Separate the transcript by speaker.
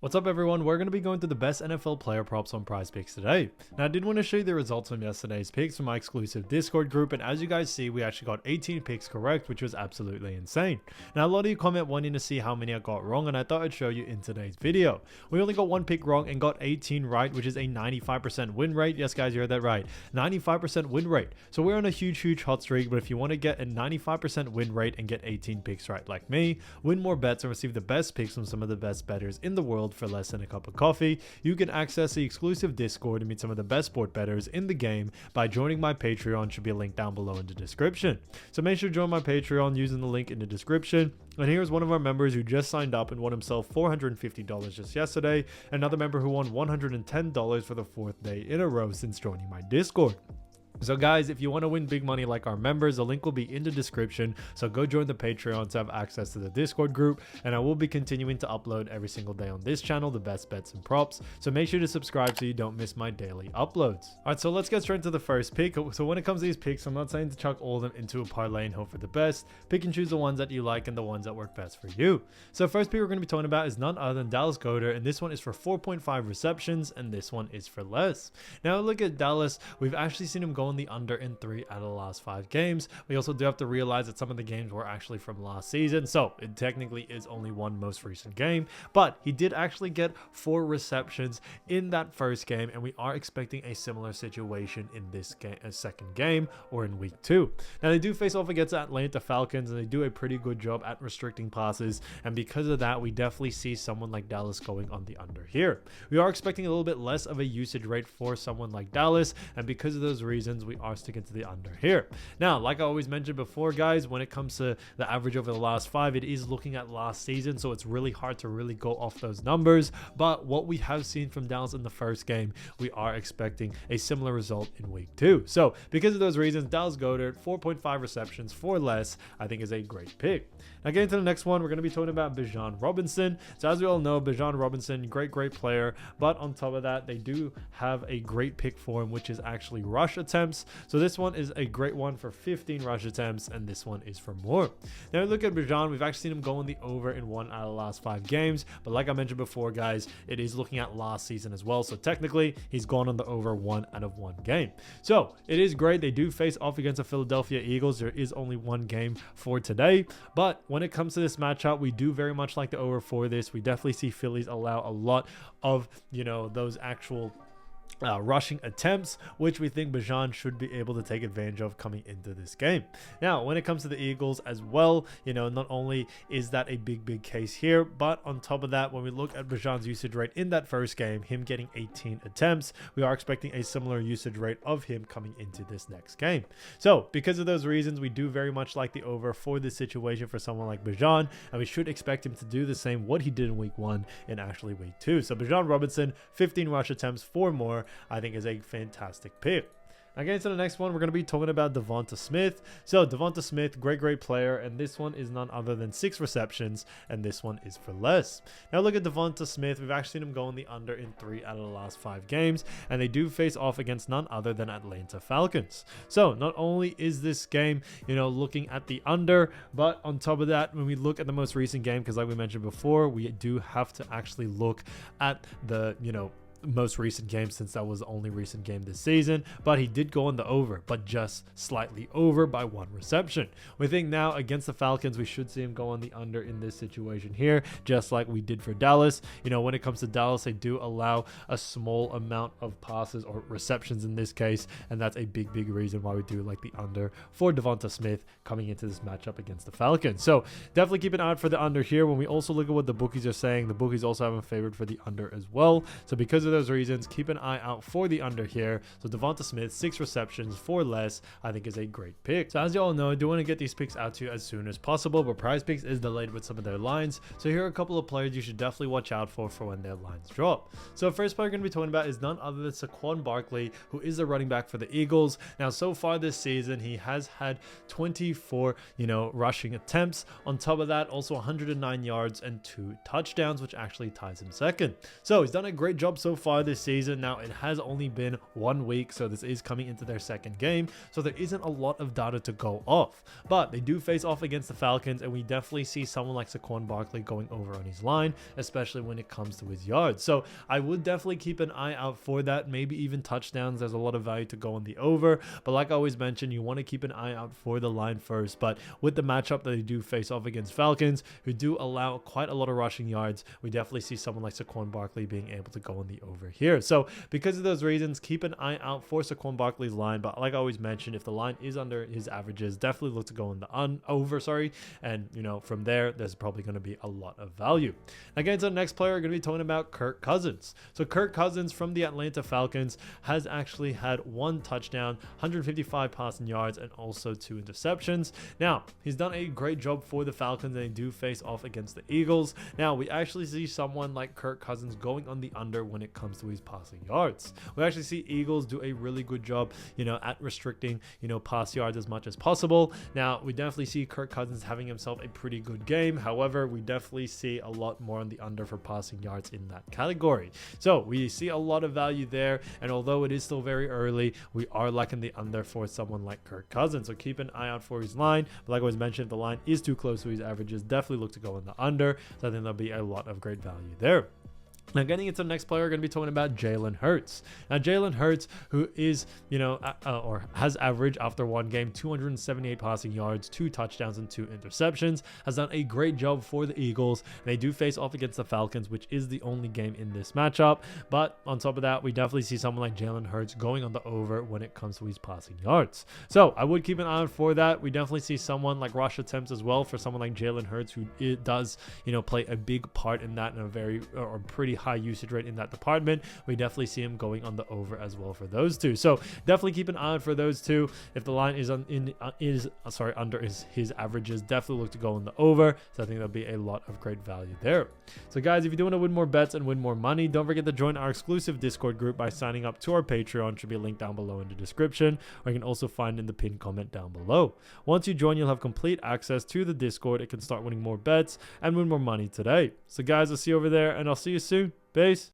Speaker 1: What's up everyone, we're going to be going through the best NFL player props on Prizepicks today. Now I did want to show you the results from yesterday's picks from my exclusive Discord group, and as you guys see we actually got 18 picks correct, which was absolutely insane. Now a lot of you comment wanting to see how many I got wrong, and I thought I'd show you in today's video. We only got one pick wrong and got 18 right, which is a 95% win rate. Yes guys, you heard that right, 95% win rate. So we're on a huge hot streak, but if you want to get a 95% win rate and get 18 picks right like me, win more bets and receive the best picks from some of the best bettors in the world for less than a cup of coffee, you can access the exclusive Discord and meet some of the best sport bettors in the game by joining my Patreon. Should be a link down below in the description. So make sure to join my Patreon using the link in the description. And here's one of our members who just signed up and won himself $450 just yesterday. Another member who won $110 for the 4th day in a row since joining my Discord. So guys, if you want to win big money like our members, the link will be in the description. So go join the Patreon to have access to the Discord group, and I will be continuing to upload every single day on this channel the best bets and props. So make sure to subscribe so you don't miss my daily uploads. All right, so let's get straight into the first pick. So when it comes to these picks, I'm not saying to chuck all of them into a parlay and hope for the best. Pick and choose the ones that you like and the ones that work best for you. So first pick we're going to be talking about is none other than Dallas Goedert, and this one is for 4.5 receptions, and this one is for less. Now look at Dallas. We've actually seen him go on the under in 3 out of the last 5 games. We also do have to realize that some of the games were actually from last season, so it technically is only one most recent game, but he did actually get 4 receptions in that first game, and we are expecting a similar situation in this game, second game, or in week 2. Now they do face off against the Atlanta Falcons, and they do a pretty good job at restricting passes, and because of that we definitely see someone like Dallas going on the under here. We are expecting a little bit less of a usage rate for someone like Dallas, and because of those reasons we are sticking to the under here. Now, like I always mentioned before guys, when it comes to the average over the last 5, it is looking at last season, so it's really hard to really go off those numbers, but what we have seen from Dallas in the first game, we are expecting a similar result in week 2. So because of those reasons, Dallas Goedert 4.5 receptions for less I think is a great pick. Now getting to the next one, we're going to be talking about Bijan Robinson. So as we all know, Bijan Robinson, great player, but on top of that they do have a great pick for him, which is actually rush attempts. So this one is a great one for 15 rush attempts, and this one is for more. Now look at Bijan, we've actually seen him go in the over in 1 out of the last 5 games, but like I mentioned before guys, it is looking at last season as well, so technically he's gone on the over 1 out of 1 game. So it is great. They do face off against the Philadelphia Eagles. There is only one game for today, but when it comes to this matchup, we do very much like the over for this. We definitely see Phillies allow a lot of, those actual rushing attempts, which we think Bijan should be able to take advantage of coming into this game. Now when it comes to the Eagles as well, not only is that a big case here, but on top of that, when we look at Bijan's usage rate in that first game, him getting 18 attempts, we are expecting a similar usage rate of him coming into this next game. So because of those reasons, we do very much like the over for this situation for someone like Bijan, and we should expect him to do the same what he did in week 1 in actually week 2. So Bijan Robinson 15 rush attempts for more I think is a fantastic pick. Now getting to the next one, we're going to be talking about DeVonta Smith. So DeVonta Smith, great player, and this one is none other than 6 receptions, and this one is for less. Now look at DeVonta Smith. We've actually seen him go on the under in 3 out of the last 5 games, and they do face off against none other than Atlanta Falcons. So not only is this game, looking at the under, but on top of that, when we look at the most recent game, because like we mentioned before, we do have to actually look at the, most recent game, since that was the only recent game this season, but he did go on the over, but just slightly over by 1 reception. We think now against the Falcons we should see him go on the under in this situation here, just like we did for Dallas. When it comes to Dallas, they do allow a small amount of passes or receptions in this case, and that's a big reason why we do like the under for DeVonta Smith coming into this matchup against the Falcons. So definitely keep an eye out for the under here. When we also look at what the bookies are saying, the bookies also have him favored for the under as well. So because of those reasons, keep an eye out for the under here. So DeVonta Smith 6 receptions for less I think is a great pick. So as you all know, I do want to get these picks out to you as soon as possible, but Prizepicks is delayed with some of their lines, so here are a couple of players you should definitely watch out for when their lines drop. So first player we're going to be talking about is none other than Saquon Barkley, who is the running back for the Eagles. Now so far this season he has had 24 rushing attempts. On top of that, also 109 yards and 2 touchdowns, which actually ties him second. So he's done a great job so far this season. Now, it has only been 1 week, so this is coming into their second game, so there isn't a lot of data to go off, but they do face off against the Falcons, and we definitely see someone like Saquon Barkley going over on his line, especially when it comes to his yards. So I would definitely keep an eye out for that, maybe even touchdowns. There's a lot of value to go on the over, but like I always mentioned, you want to keep an eye out for the line first. But with the matchup that they do face off against Falcons, who do allow quite a lot of rushing yards, we definitely see someone like Saquon Barkley being able to go on the over here. So because of those reasons, keep an eye out for Saquon Barkley's line. But like I always mentioned, if the line is under his averages, definitely look to go on the over, and from there, there's probably going to be a lot of value. Against our next player, we're going to be talking about Kirk Cousins. So Kirk Cousins from the Atlanta Falcons has actually had 1 touchdown, 155 passing yards, and also 2 interceptions. Now, he's done a great job for the Falcons, and they do face off against the Eagles. Now, we actually see someone like Kirk Cousins going on the under when it comes to his passing yards. We actually see Eagles do a really good job, at restricting, pass yards as much as possible. Now, we definitely see Kirk Cousins having himself a pretty good game. However, we definitely see a lot more on the under for passing yards in that category. So we see a lot of value there, and although it is still very early, we are liking the under for someone like Kirk Cousins. So keep an eye out for his line. But like I was mentioned, if the line is too close to his averages, definitely look to go in the under. So I think there'll be a lot of great value there. Now, getting into the next player, we're going to be talking about Jalen Hurts. Now, Jalen Hurts, who is, or has averaged after 1 game, 278 passing yards, 2 touchdowns, and 2 interceptions, has done a great job for the Eagles. They do face off against the Falcons, which is the only game in this matchup. But on top of that, we definitely see someone like Jalen Hurts going on the over when it comes to his passing yards. So I would keep an eye out for that. We definitely see someone like rush attempts as well for someone like Jalen Hurts, who it does, play a big part in that, and a very or pretty high usage rate in that department. We definitely see him going on the over as well for those two. So definitely keep an eye out for those two. If the line is under his averages, definitely look to go on the over. So I think there'll be a lot of great value there. So guys, if you do want to win more bets and win more money, don't forget to join our exclusive Discord group by signing up to our Patreon. Should be a link down below in the description, or you can also find in the pinned comment down below. Once you join, you'll have complete access to the Discord. It can start winning more bets and win more money today. So guys, I'll see you over there, and I'll see you soon. Peace.